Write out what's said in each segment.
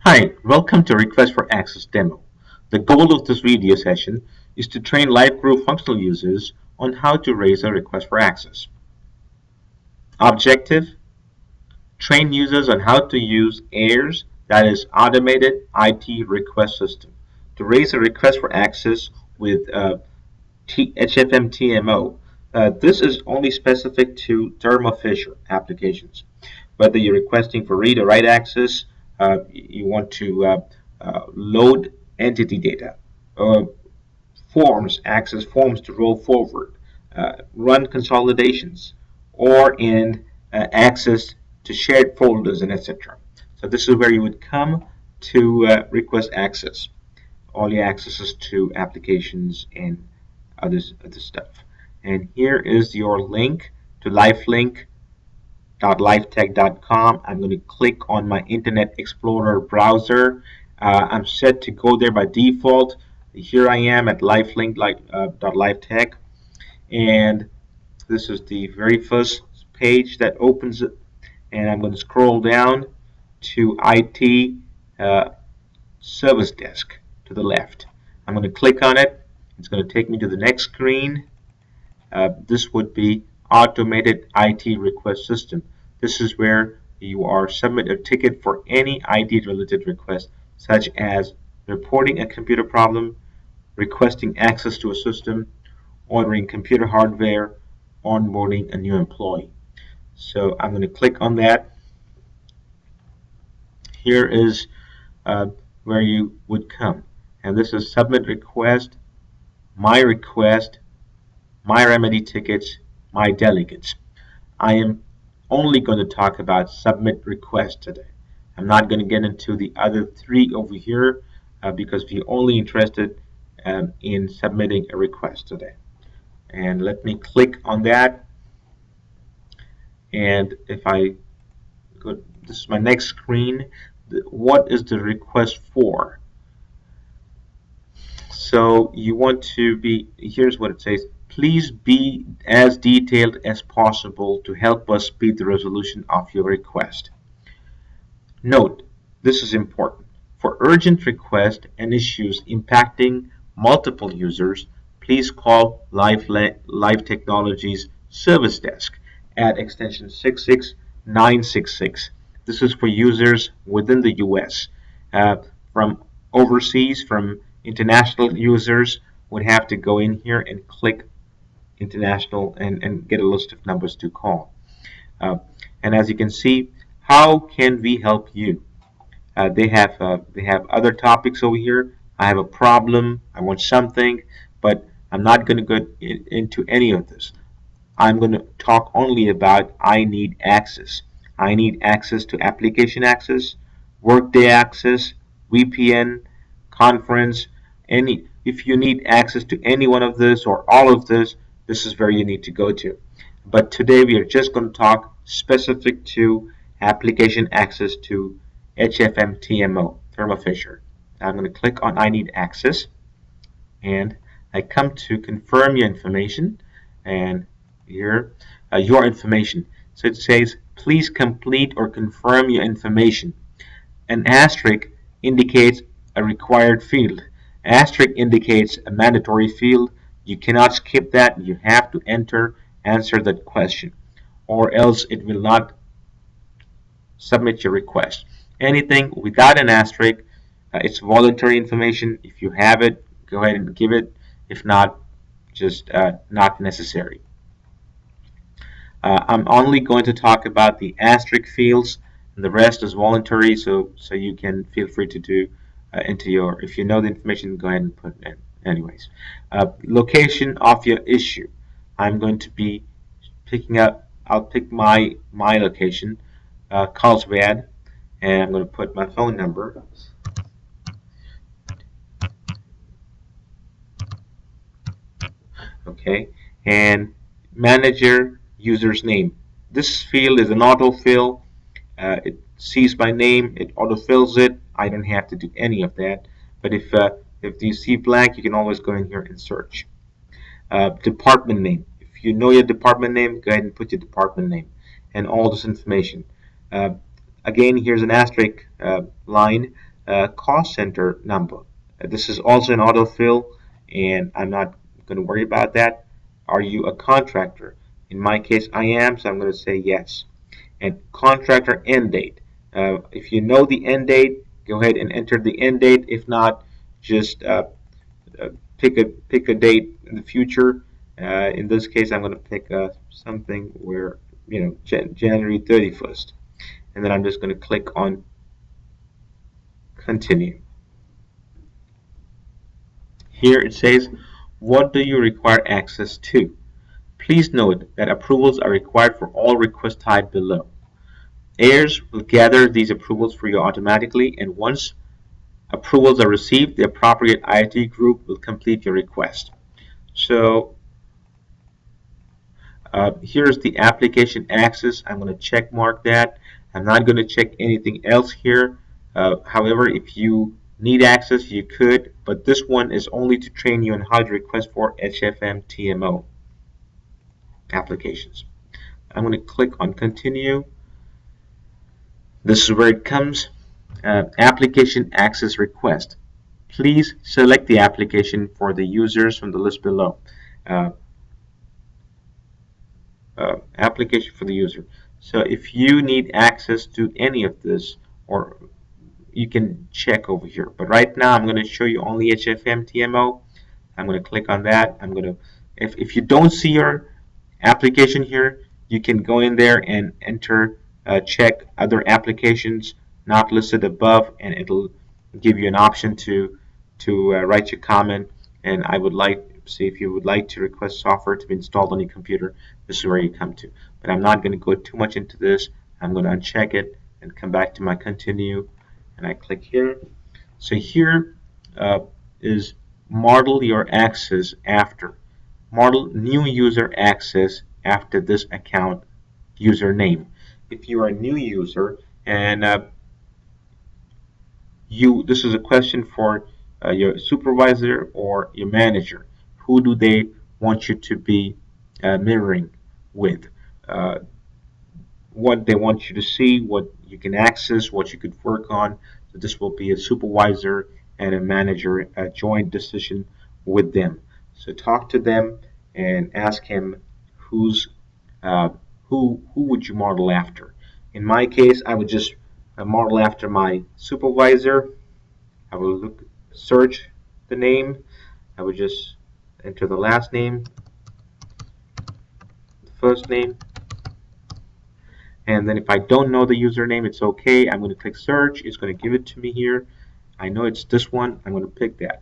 Hi, welcome to Request for Access demo. The goal of this video session is to train live group functional users on how to raise a request for access. Objective: train users on how to use AIRS, that is Automated IT Request System, to raise a request for access with HFM TMO. This is only specific to Thermo Fisher applications. Whether you're requesting for read or write access, you want to load entity data, uh, access forms to roll forward, run consolidations, or in access to shared folders and etc. So this is where you would come to request access, all your accesses to applications and other stuff. And here is your link to lifelink.lifetech.com. I'm going to click on my Internet Explorer browser. I'm set to go there by default. Here I am at lifelink.lifetech, and this is the very first page that opens it. And I'm going to scroll down to IT Service Desk to the left. I'm going to click on it. It's going to take me to the next screen. This would be Automated IT Request System. This is where you are submit a ticket for any IT related request, such as reporting a computer problem, requesting access to a system, ordering computer hardware, onboarding a new employee. So I'm going to click on that. Here is where you would come, and this is submit request, my remedy tickets, my delegates. I am only going to talk about submit request today. I'm not going to get into the other three over here because we're only interested in submitting a request today. And let me click on that. And if I go, this is my next screen. What is the request for? So you want to be, here's what it says. Please be as detailed as possible to help us speed the resolution of your request. Note, this is important. For urgent requests and issues impacting multiple users, please call Live Technologies Service Desk at extension 66966. This is for users within the US. From overseas, from international users, would have to go in here and click international and get a list of numbers to call. Uh, and as you can see, how can we help you? They have other topics over here. I have a problem. I want something, but I'm not going to go into any of this. I'm going to talk only about I need access. I need access to application access, workday access, VPN, conference, any. If you need access to any one of this or all of this, this is where you need to go to. But today we are just going to talk specific to application access to HFM TMO, Thermo Fisher. I'm going to click on I need access, and I come to confirm your information, and here your information. So it says please complete or confirm your information. An asterisk indicates a required field. Asterisk indicates a mandatory field. You cannot skip that. You have to answer that question, or else it will not submit your request. Anything without an asterisk, it's voluntary information. If you have it, go ahead and give it. If not, just not necessary. I'm only going to talk about the asterisk fields, and the rest is voluntary, so you can feel free to do into your, if you know the information, go ahead and put it in. Anyways, location of your issue. I'm going to be picking up, I'll pick my location, Carlsbad, and I'm going to put my phone number. Okay, and manager user's name. This field is an autofill. It sees my name, it autofills it. I don't have to do any of that. But if you see blank, you can always go in here and search. Department name. If you know your department name, go ahead and put your department name and all this information. Uh, Again, here's an asterisk line. cost center number. This is also an autofill, and I'm not going to worry about that. Are you a contractor? In my case, I am, so I'm going to say yes. And contractor end date. If you know the end date, go ahead and enter the end date. If not, just uh, pick a date in the future. In this case, I'm going to pick something where January 31st, and then I'm just going to click on continue. Here it says, what do you require access to? Please note that approvals are required for all requests typed below. AIRS will gather these approvals for you automatically, and once approvals are received, the appropriate IT group will complete your request. So here's the application access. I'm going to check mark that. I'm not going to check anything else here. However, if you need access, you could, but this one is only to train you on how to request for HFM TMO applications. I'm going to click on continue. This is where it comes. Application access request. Please select the application for the users from the list below. Uh, Application for the user. So if you need access to any of this, or you can check over here. But right now I'm going to show you only HFM TMO. I'm going to click on that. I'm going to, if you don't see your application here, you can go in there and enter, check other applications not listed above, and it'll give you an option to write your comment. And I would like see if you would like to request software to be installed on your computer. This is where you come to. But I'm not going to go too much into this. I'm going to uncheck it and come back to my continue, and I click here. So here is model your access after. Model new user access after this account username. If you are a new user and this is a question for your supervisor or your manager. Who do they want you to be mirroring with? Uh, what they want you to see, what you can access, what you could work on. So this will be a supervisor and a manager, a joint decision with them. So talk to them and ask him who's uh, who would you model after. In my case, I would just model after my supervisor. I will search the name. I would just enter the last name, the first name, and then if I don't know the username, it's okay. I'm going to click search. It's going to give it to me here. I know it's this one. I'm going to pick that.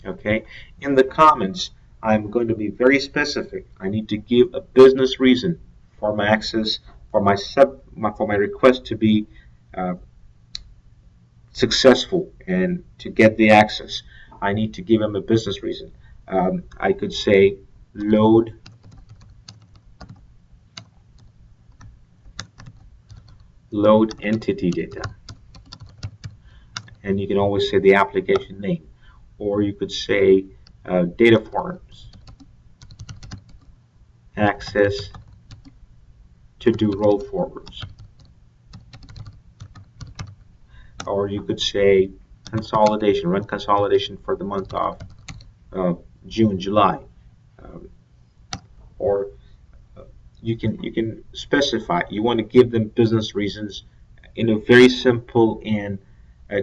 Okay. In the comments, I'm going to be very specific. I need to give a business reason for my access, for my request to be uh, successful and to get the access. I need to give them a business reason. I could say load entity data, and you can always say the application name, or you could say data forms access to do roll forwards, or you could say consolidation, run consolidation for the month of June, July, um, or you can specify. You want to give them business reasons in a very simple and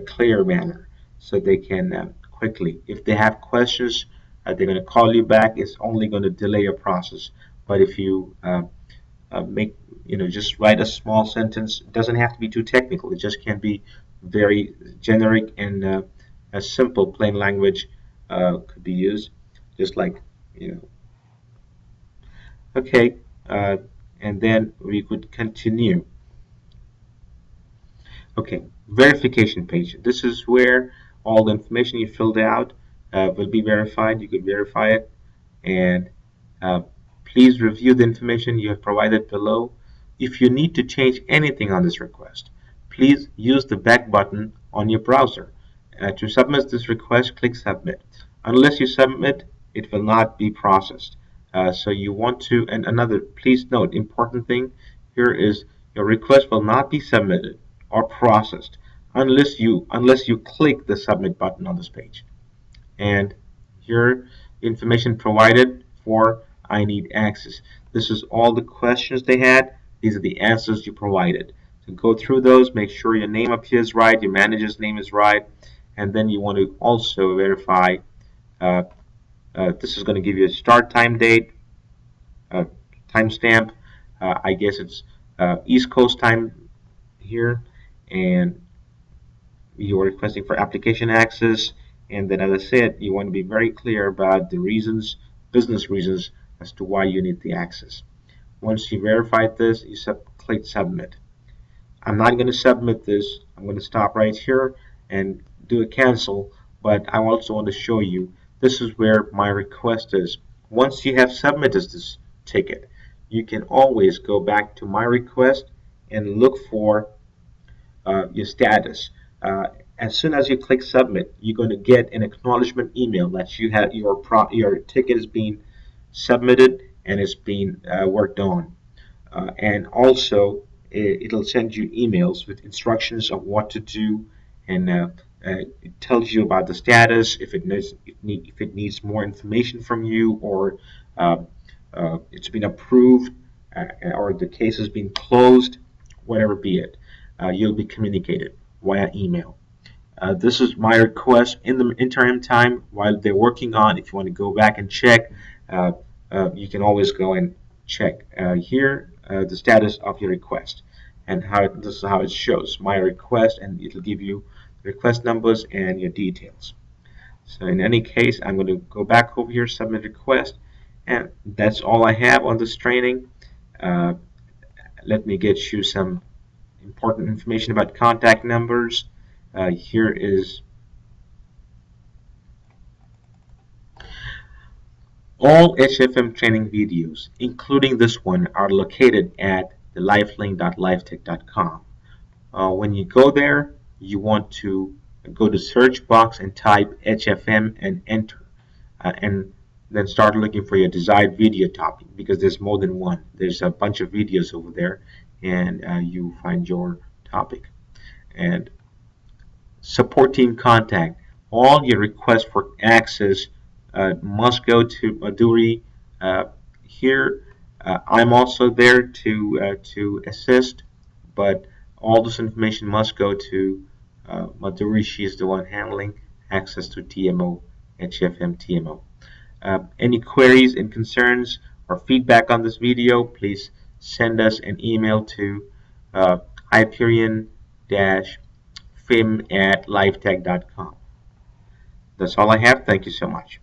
clear manner, so they can quickly. If they have questions, they're going to call you back. It's only going to delay your process. But if you make just write a small sentence, it doesn't have to be too technical. It just can be very generic and a simple plain language could be used, just like okay, uh, and then we could continue. Okay, verification page. This is where all the information you filled out will be verified. You could verify it, and uh, please review the information you have provided below. If you need to change anything on this request, please use the back button on your browser. To submit this request, click submit. Unless you submit, it will not be processed. So you want to, and another, please note, important thing here is your request will not be submitted or processed unless you click the submit button on this page. And here, information provided for I need access. This is all the questions they had. These are the answers you provided. So go through those, make sure your name appears right, your manager's name is right, and then you want to also verify. Uh, this is going to give you a start time date, uh, timestamp. I guess it's East Coast time here, and you're requesting for application access. And then, as I said, you want to be very clear about the reasons, business reasons, as to why you need the access. Once you verified this, you click submit. I'm not going to submit this. I'm going to stop right here and do a cancel, but I also want to show you this is where my request is. Once you have submitted this ticket, you can always go back to my request and look for your status. Uh, as soon as you click submit, you're going to get an acknowledgement email that you have your ticket is being submitted and it's being worked on. And also, it'll send you emails with instructions of what to do, and it tells you about the status, if it needs more information from you, or uh, it's been approved, or the case has been closed, whatever be it. You'll be communicated via email. This is my request in the interim time while they're working on. If you want to go back and check, uh, you can always go and check here the status of your request, and this is how it shows my request, and it'll give you request numbers and your details. So in any case, I'm going to go back over here, submit request, and that's all I have on this training. Uh, Let me get you some important information about contact numbers. Here is all HFM training videos, including this one, are located at the lifelink.livetech.com. When you go there, you want to go to search box and type HFM and enter, and then start looking for your desired video topic, because there's more than one. There's a bunch of videos over there, and you find your topic. And support team contact. All your requests for access must go to Madhuri. Here, I'm also there to assist, but all this information must go to Madhuri. She's the one handling access to TMO, HFM TMO. Any queries and concerns or feedback on this video, please send us an email to hyperion-fim@livetech.com. That's all I have. Thank you so much.